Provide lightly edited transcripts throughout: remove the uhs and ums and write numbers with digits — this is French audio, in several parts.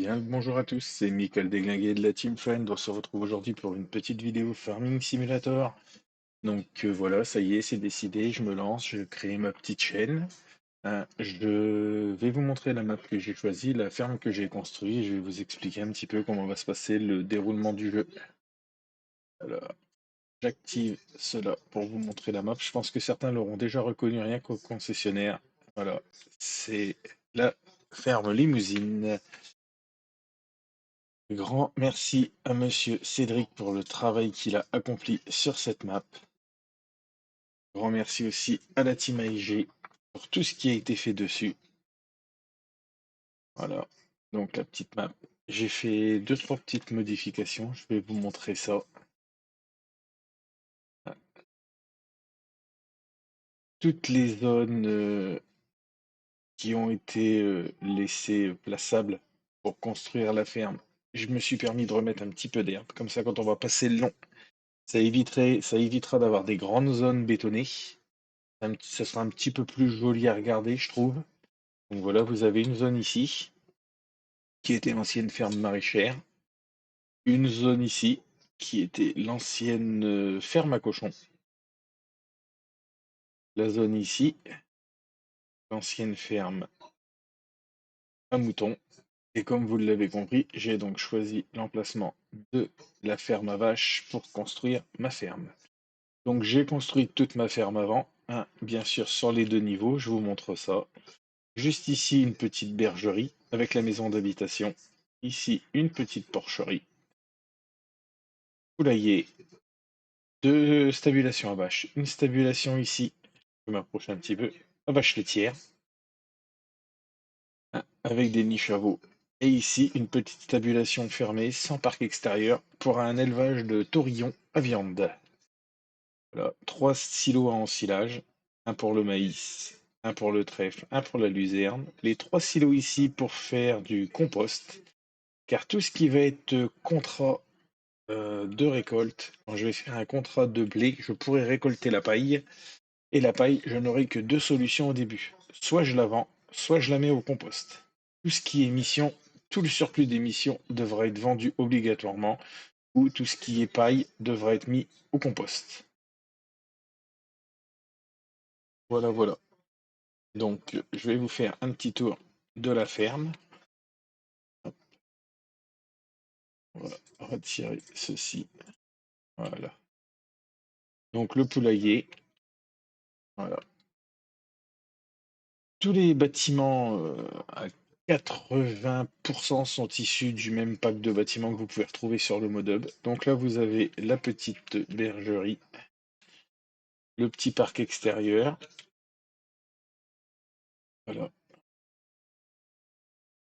Bien, le bonjour à tous, c'est Michael Deglinguet de la Team Friend. On se retrouve aujourd'hui pour une petite vidéo Farming Simulator. Donc voilà, ça y est, c'est décidé, je me lance, je crée ma petite chaîne. Je vais vous montrer la map que j'ai choisie, la ferme que j'ai construite, et je vais vous expliquer un petit peu comment va se passer le déroulement du jeu. Alors, j'active cela pour vous montrer la map. Je pense que certains l'auront déjà reconnu rien qu'au concessionnaire. Voilà, c'est la ferme Limousine. Grand merci à Monsieur Cédric pour le travail qu'il a accompli sur cette map. Grand merci aussi à la team AIG pour tout ce qui a été fait dessus. Voilà, donc la petite map. J'ai fait deux, trois petites modifications, je vais vous montrer ça. Toutes les zones qui ont été laissées plaçables pour construire la ferme, je me suis permis de remettre un petit peu d'herbe. Comme ça, quand on va passer le long, ça évitera d'avoir des grandes zones bétonnées. Ça sera un petit peu plus joli à regarder, je trouve. Donc voilà, vous avez une zone ici, qui était l'ancienne ferme maraîchère. Une zone ici, qui était l'ancienne ferme à cochons. La zone ici, l'ancienne ferme à moutons. Et comme vous l'avez compris, j'ai donc choisi l'emplacement de la ferme à vaches pour construire ma ferme. Donc j'ai construit toute ma ferme avant, hein, bien sûr sur les deux niveaux, je vous montre ça. Juste ici, une petite bergerie avec la maison d'habitation. Ici, une petite porcherie. Poulailler. Deux stabulations à vaches. Une stabulation ici, je m'approche un petit peu, à vache laitière, hein, avec des nids à veau. Et ici, une petite stabulation fermée, sans parc extérieur, pour un élevage de taurillons à viande. Voilà, trois silos à ensilage, un pour le maïs, un pour le trèfle, un pour la luzerne. Les trois silos ici pour faire du compost, car tout ce qui va être contrat de récolte, quand je vais faire un contrat de blé, je pourrai récolter la paille, et la paille, je n'aurai que deux solutions au début. Soit je la vends, soit je la mets au compost. Tout ce qui est émission, tout le surplus d'émissions devra être vendu obligatoirement, ou tout ce qui est paille devra être mis au compost. Voilà, voilà. Donc, je vais vous faire un petit tour de la ferme. Voilà, retirer ceci. Voilà. Donc, le poulailler. Voilà. Tous les bâtiments à 80% sont issus du même pack de bâtiments que vous pouvez retrouver sur le Modub. Donc là, vous avez la petite bergerie, le petit parc extérieur. Voilà.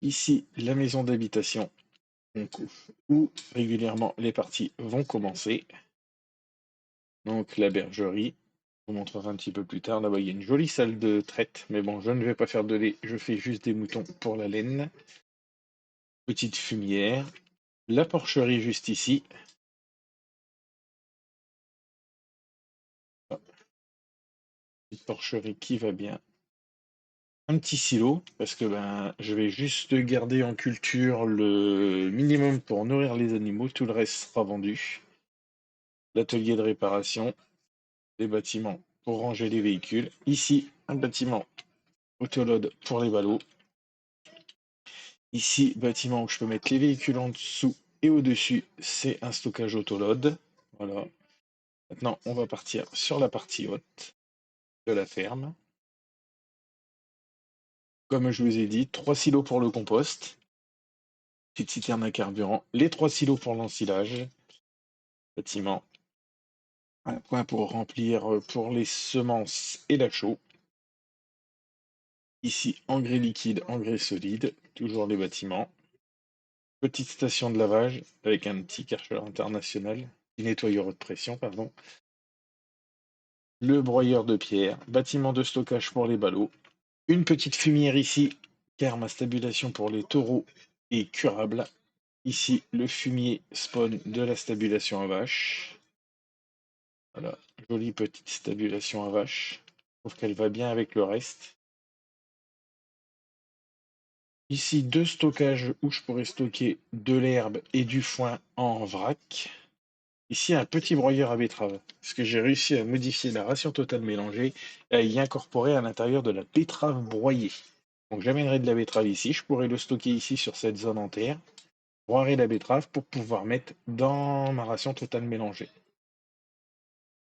Ici, la maison d'habitation, donc, où régulièrement les parties vont commencer. Donc la bergerie, je vous montrerai un petit peu plus tard. Là-bas, il y a une jolie salle de traite, mais bon, je ne vais pas faire de lait, je fais juste des moutons pour la laine. Petite fumière, la porcherie juste ici. Ah, petite porcherie qui va bien. Un petit silo, parce que ben, je vais juste garder en culture le minimum pour nourrir les animaux, tout le reste sera vendu. L'atelier de réparation, les bâtiments pour ranger les véhicules. Ici, un bâtiment autoload pour les ballots. Ici, bâtiment où je peux mettre les véhicules en dessous et au-dessus, c'est un stockage autoload. Voilà. Maintenant, on va partir sur la partie haute de la ferme. Comme je vous ai dit, 3 silos pour le compost, petite citerne à carburant, les 3 silos pour l'ensilage, bâtiment, un point pour remplir pour les semences et la chaux. Ici, engrais liquide, engrais solide, toujours les bâtiments. Petite station de lavage avec un petit Karcher international, nettoyeur haute pression, pardon. Le broyeur de pierre, bâtiment de stockage pour les ballots. Une petite fumière ici, car ma stabulation pour les taureaux est curable. Ici, le fumier spawn de la stabulation à vache. Voilà, jolie petite stabulation à vache. Je trouve qu'elle va bien avec le reste. Ici, 2 stockages où je pourrais stocker de l'herbe et du foin en vrac. Ici, un petit broyeur à betterave, parce que j'ai réussi à modifier la ration totale mélangée et à y incorporer à l'intérieur de la betterave broyée. Donc j'amènerai de la betterave ici, je pourrais le stocker ici sur cette zone en terre, broierai la betterave pour pouvoir mettre dans ma ration totale mélangée.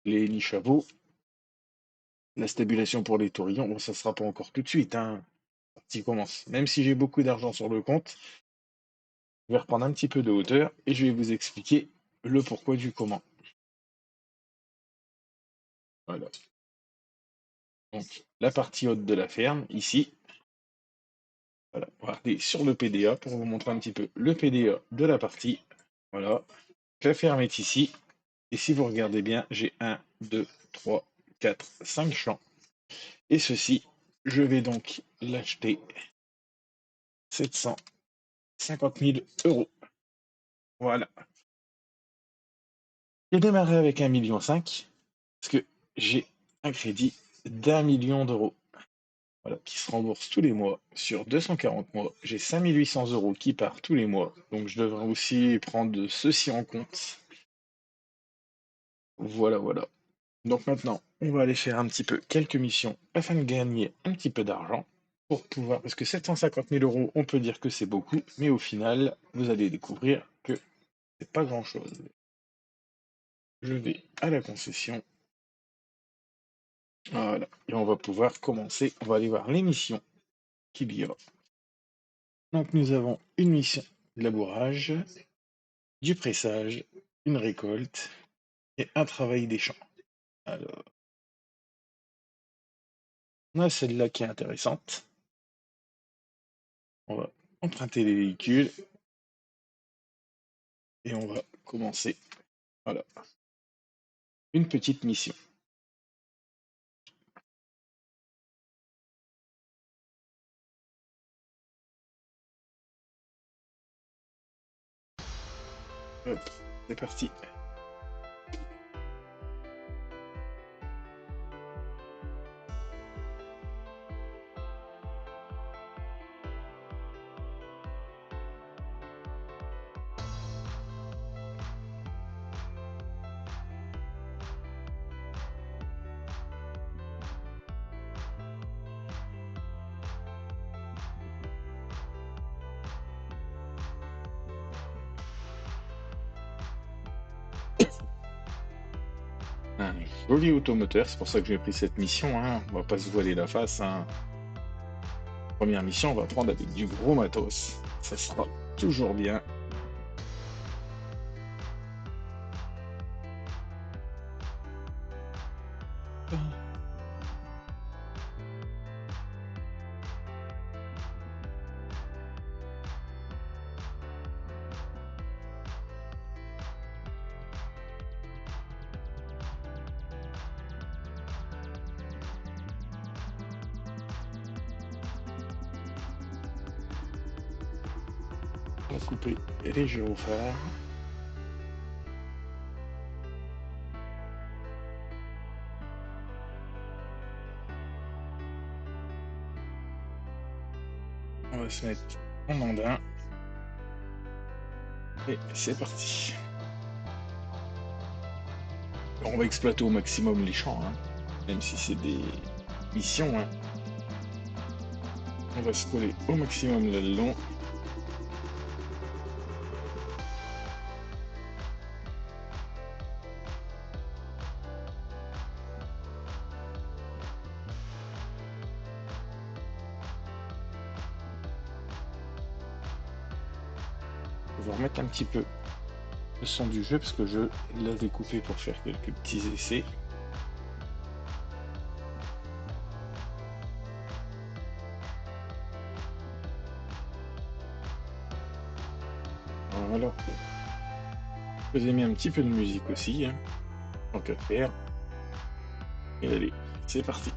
Les nids chabots, la stabulation pour les taurillons, bon ça sera pas encore tout de suite, hein. Ça commence. Même si j'ai beaucoup d'argent sur le compte, je vais reprendre un petit peu de hauteur et je vais vous expliquer le pourquoi du comment. Voilà. Donc la partie haute de la ferme, ici. Voilà, on va regarder sur le PDA pour vous montrer un petit peu le PDA de la partie. Voilà, la ferme est ici. Et si vous regardez bien, j'ai 1, 2, 3, 4, 5 champs. Et ceci, je vais donc l'acheter 750 000 euros. Voilà. J'ai démarré avec 1,5 million parce que j'ai un crédit d'1 million d'euros. Voilà, qui se rembourse tous les mois sur 240 mois. J'ai 5 800 euros qui partent tous les mois. Donc je devrais aussi prendre ceci en compte. Voilà, voilà. Donc maintenant, on va aller faire un petit peu quelques missions afin de gagner un petit peu d'argent pour pouvoir. Parce que 750 000 euros, on peut dire que c'est beaucoup, mais au final, vous allez découvrir que c'est pas grand-chose. Je vais à la concession. Voilà. Et on va pouvoir commencer. On va aller voir les missions qu'il y a. Donc nous avons une mission de labourage, du pressage, une récolte et un travail des champs. Alors, on a celle-là qui est intéressante. On va emprunter les véhicules et on va commencer. Voilà, une petite mission. Hop, c'est parti. Un joli automoteur, c'est pour ça que j'ai pris cette mission, hein. On va pas se voiler la face, hein. Première mission, on va prendre avec du gros matos. Ça sera toujours bien. On va couper les gyrophares. On va se mettre en andin. Et c'est parti. On va exploiter au maximum les champs, hein. Même si c'est des missions, hein. On va se coller au maximum là-dedans. On va remettre un petit peu le son du jeu parce que je l'avais coupé pour faire quelques petits essais. Voilà. Je vous ai mis un petit peu de musique aussi, hein, tant qu'à faire. Et allez, c'est parti.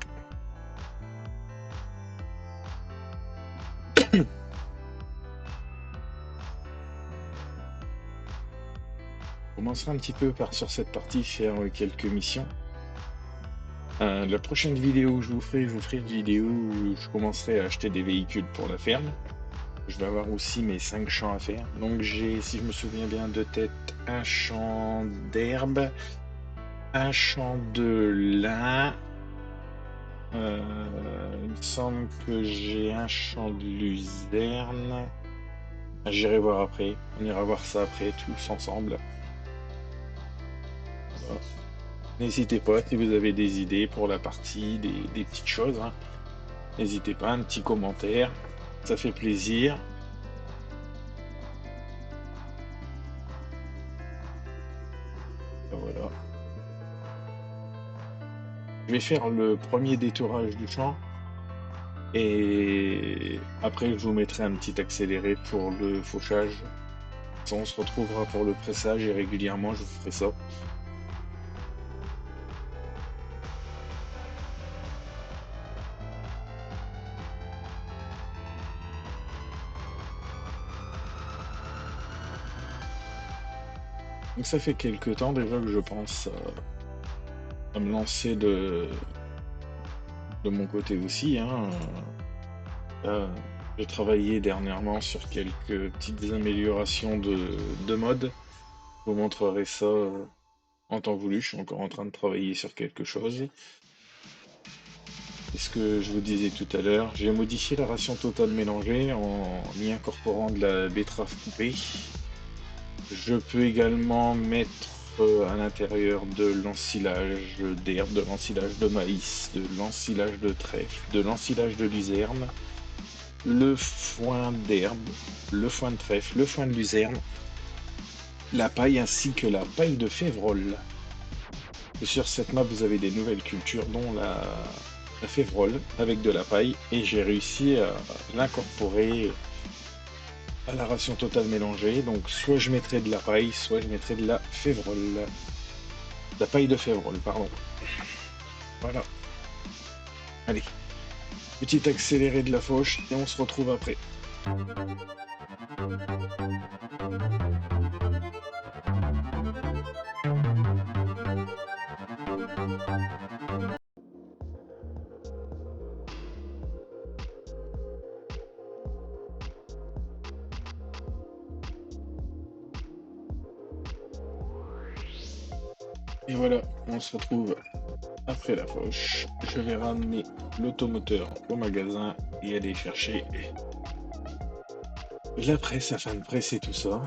On commencera un petit peu par sur cette partie faire quelques missions. La prochaine vidéo que je vous ferai une vidéo où je commencerai à acheter des véhicules pour la ferme. je vais avoir aussi mes 5 champs à faire. Donc j'ai, si je me souviens bien de tête, un champ d'herbe, un champ de lin. Il me semble que j'ai un champ de luzerne. J'irai voir après. On ira voir ça après, tous ensemble. Voilà. N'hésitez pas si vous avez des idées pour la partie, des petites choses, hein. N'hésitez pas, un petit commentaire. Ça fait plaisir. Voilà. Je vais faire le premier détourage du champ. Et après, je vous mettrai un petit accéléré pour le fauchage. Ça, on se retrouvera pour le pressage et régulièrement, je vous ferai ça. Donc ça fait quelques temps déjà que je pense à me lancer de mon côté aussi, hein. Là, j'ai travaillé dernièrement sur quelques petites améliorations de mode. Je vous montrerai ça en temps voulu. Je suis encore en train de travailler sur quelque chose. Et ce que je vous disais tout à l'heure, j'ai modifié la ration totale mélangée en y incorporant de la betterave coupée. Je peux également mettre à l'intérieur de l'ensilage d'herbe, de l'ensilage de maïs, de l'ensilage de trèfle, de l'ensilage de luzerne, le foin d'herbe, le foin de trèfle, le foin de luzerne, la paille ainsi que la paille de févrole. Et sur cette map, vous avez des nouvelles cultures, dont la févrole avec de la paille, et j'ai réussi à l'incorporer à la ration totale mélangée. Donc soit je mettrai de la paille, soit je mettrai de la févrole. La paille de févrole, pardon. Voilà. Allez, petit accéléré de la fauche et on se retrouve après. Et voilà, on se retrouve après la fauche. Je vais ramener l'automoteur au magasin et aller chercher la presse afin de presser tout ça.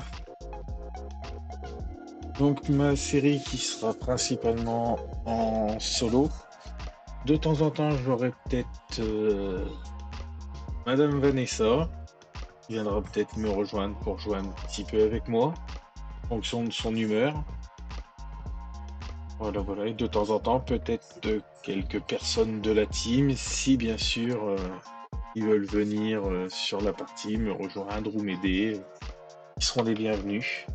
Donc ma série qui sera principalement en solo. De temps en temps, j'aurai peut-être Madame Vanessa qui viendra peut-être me rejoindre pour jouer un petit peu avec moi, en fonction de son humeur. Voilà, voilà. Et de temps en temps, peut-être quelques personnes de la team, si bien sûr ils veulent venir sur la partie, me rejoindre ou m'aider, ils seront les bienvenus.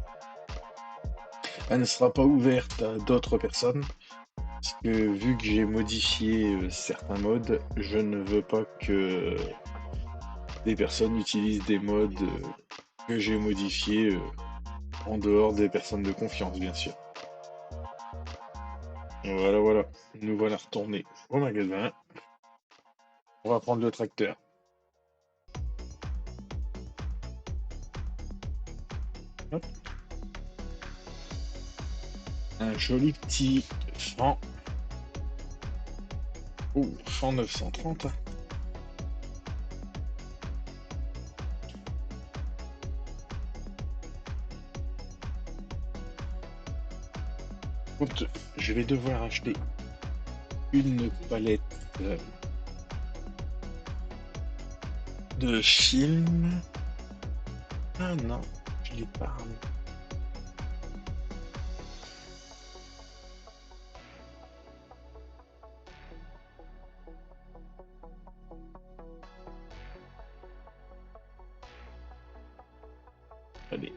Elle ne sera pas ouverte à d'autres personnes, parce que vu que j'ai modifié certains modes, je ne veux pas que des personnes utilisent des modes que j'ai modifiés en dehors des personnes de confiance, bien sûr. Voilà, voilà. Nous voilà retournés au magasin. On va prendre le tracteur. Hop. Un joli petit franc. Oh, franc 930. Écoute, je vais devoir acheter une palette de films. Ah non, je l'ai pas. Allez.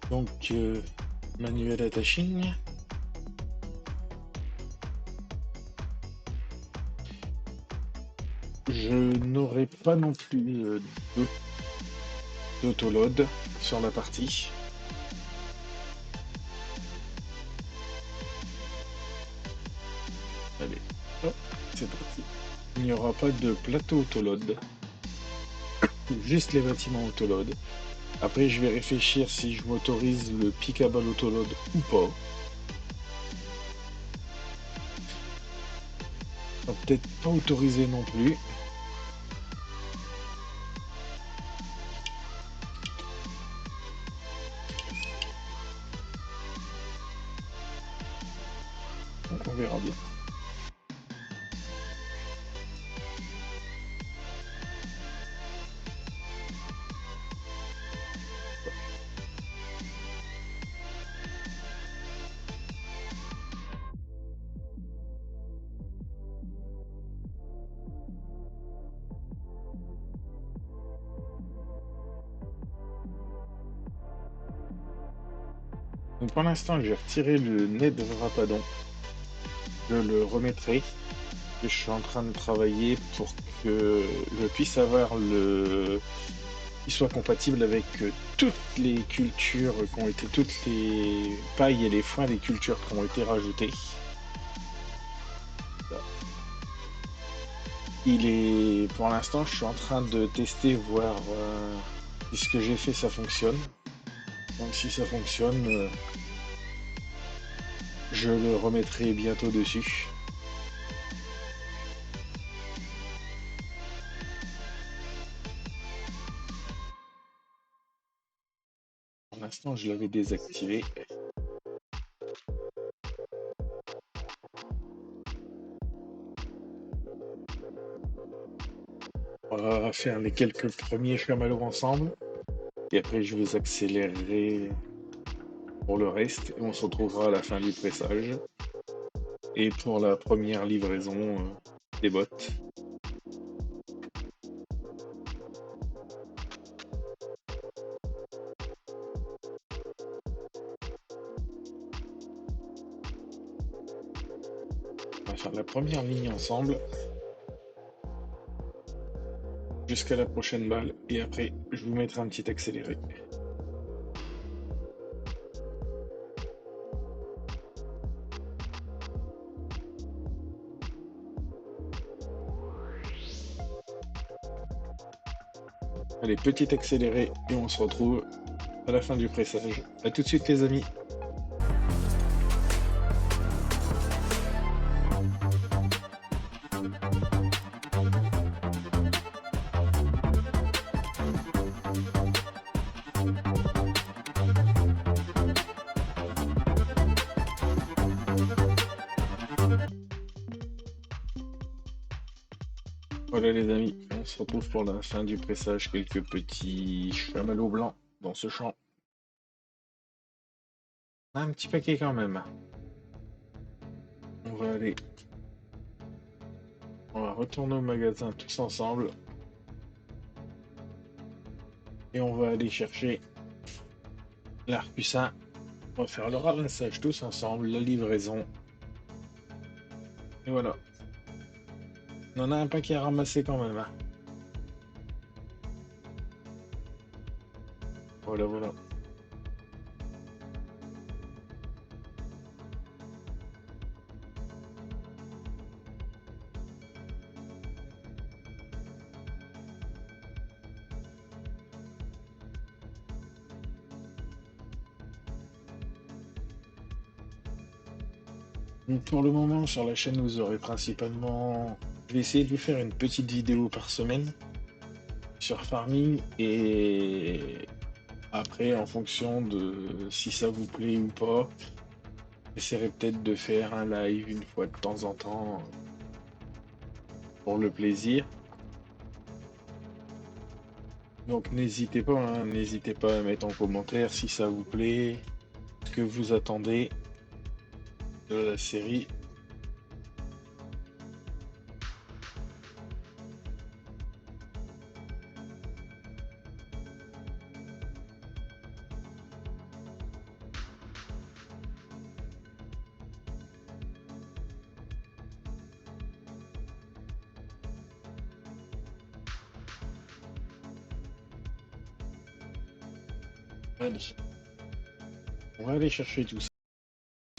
Donc, manuel attaching. Je n'aurai pas non plus d'autoload sur la partie. Allez, hop. il n'y aura pas de plateau autoload, juste les bâtiments autoload. Après, je vais réfléchir si je m'autorise le pickable autoload ou pas. Peut-être pas autorisé non plus. Donc on verra bien. Donc pour l'instant, j'ai retiré le nez de Rapadon. Je le remettrai. Je suis en train de travailler pour que je puisse avoir le qui soit compatible avec toutes les cultures qui ont été, toutes les pailles et les foins des cultures qui ont été rajoutées. Il est, pour l'instant, je suis en train de tester, voir si ce que j'ai fait ça fonctionne. Donc si ça fonctionne, je le remettrai bientôt dessus. Pour l'instant, je l'avais désactivé. On va faire les quelques premiers chamallows ensemble. Et après, je vous accélérerai pour le reste. Et on se retrouvera à la fin du pressage. Et pour la première livraison des bottes. On va faire la première ligne ensemble. Jusqu'à la prochaine balle. Et après, je vous mettrai un petit accéléré. Allez, petit accéléré et on se retrouve à la fin du pressage. A tout de suite les amis. Voilà les amis, on se retrouve pour la fin du pressage. Quelques petits chamallows blancs dans ce champ. Un petit paquet quand même. On va aller. On va retourner au magasin tous ensemble. Et on va aller chercher l'arcussin. On va faire le ramassage tous ensemble, la livraison. Et voilà. On en a un paquet à ramasser quand même. Hein. Voilà, voilà. Donc pour le moment, sur la chaîne, vous aurez principalement... Je vais essayer de vous faire une petite vidéo par semaine sur Farming et après, en fonction de si ça vous plaît ou pas, j'essaierai peut-être de faire un live une fois de temps en temps pour le plaisir. Donc n'hésitez pas, hein, n'hésitez pas à mettre en commentaire si ça vous plaît, ce que vous attendez de la série. Allez, on va aller chercher tout ça.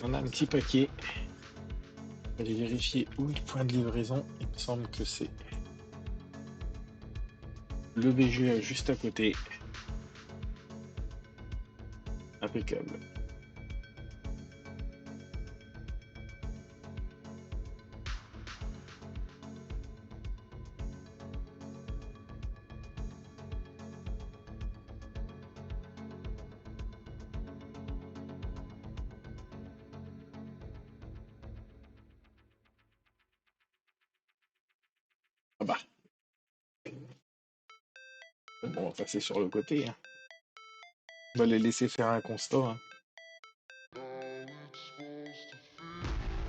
On a un petit paquet. Allez vérifier où est le point de livraison. Il me semble que c'est le BGA juste à côté. Impeccable. Ah bah, bon, on va passer sur le côté, hein. On va les laisser faire un constat, hein.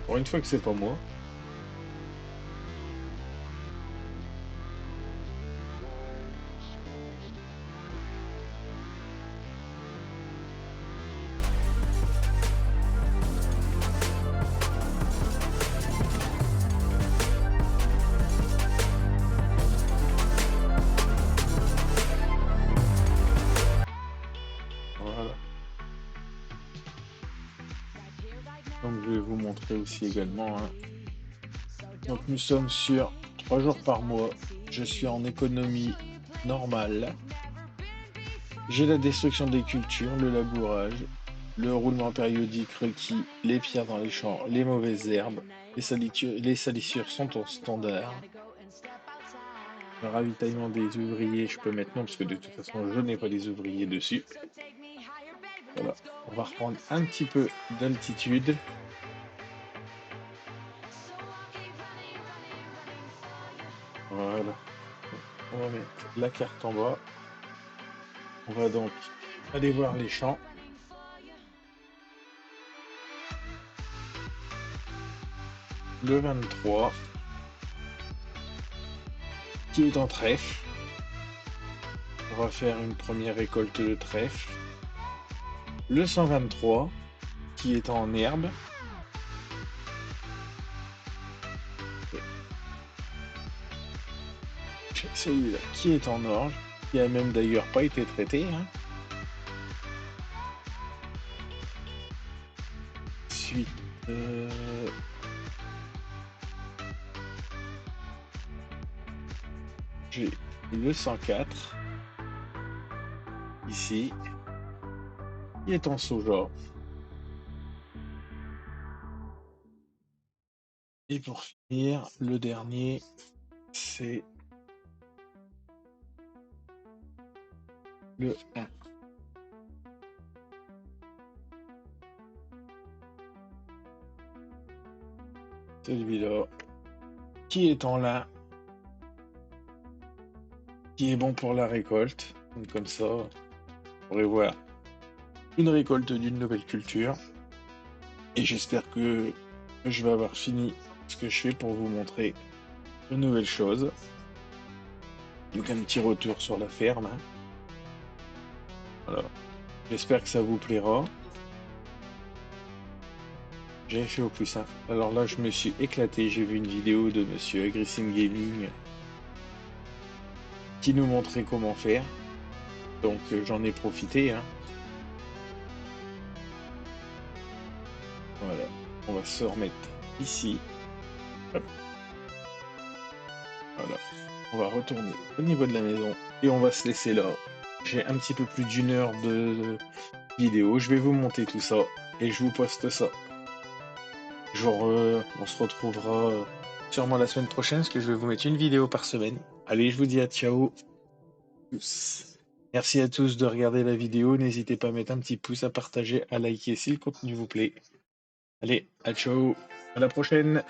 Pour une fois que c'est pas moi. Voilà. Donc je vais vous montrer aussi également, hein. Donc nous sommes sur 3 jours par mois. Je suis en économie normale. J'ai la destruction des cultures, le labourage, le roulement périodique requis, les pierres dans les champs, les mauvaises herbes, les salissures sont en standard. Le ravitaillement des ouvriers, je peux mettre non parce que de toute façon je n'ai pas les ouvriers dessus. Voilà, on va reprendre un petit peu d'altitude. Voilà, on va mettre la carte en bas. On va donc aller voir les champs. Le 23, qui est en trèfle. On va faire une première récolte de trèfle. Le 123, qui est en herbe. Celui-là, qui est en orge, qui a même d'ailleurs pas été traité, hein. Ensuite, j'ai le 104, ici, qui est en soja. Et pour finir, le dernier, c'est le 1. Celui-là, qui est en lin, qui est bon pour la récolte. Donc comme ça, on pourrait voir une récolte d'une nouvelle culture. Et j'espère que je vais avoir fini ce que je fais pour vous montrer de nouvelles choses. Donc un petit retour sur la ferme, hein. Voilà. J'espère que ça vous plaira. J'ai fait au plus simple. Alors là, je me suis éclaté. J'ai vu une vidéo de monsieur Agrissim Gaming qui nous montrait comment faire. Donc j'en ai profité, hein. Voilà. On va se remettre ici. Hop. Voilà. On va retourner au niveau de la maison et on va se laisser là. J'ai un petit peu plus d'une heure de vidéo. Je vais vous monter tout ça et je vous poste ça. On se retrouvera sûrement la semaine prochaine parce que je vais vous mettre une vidéo par semaine. Allez, je vous dis à ciao. Merci à tous de regarder la vidéo. N'hésitez pas à mettre un petit pouce, à partager, à liker si le contenu vous plaît. Allez, à ciao. À la prochaine.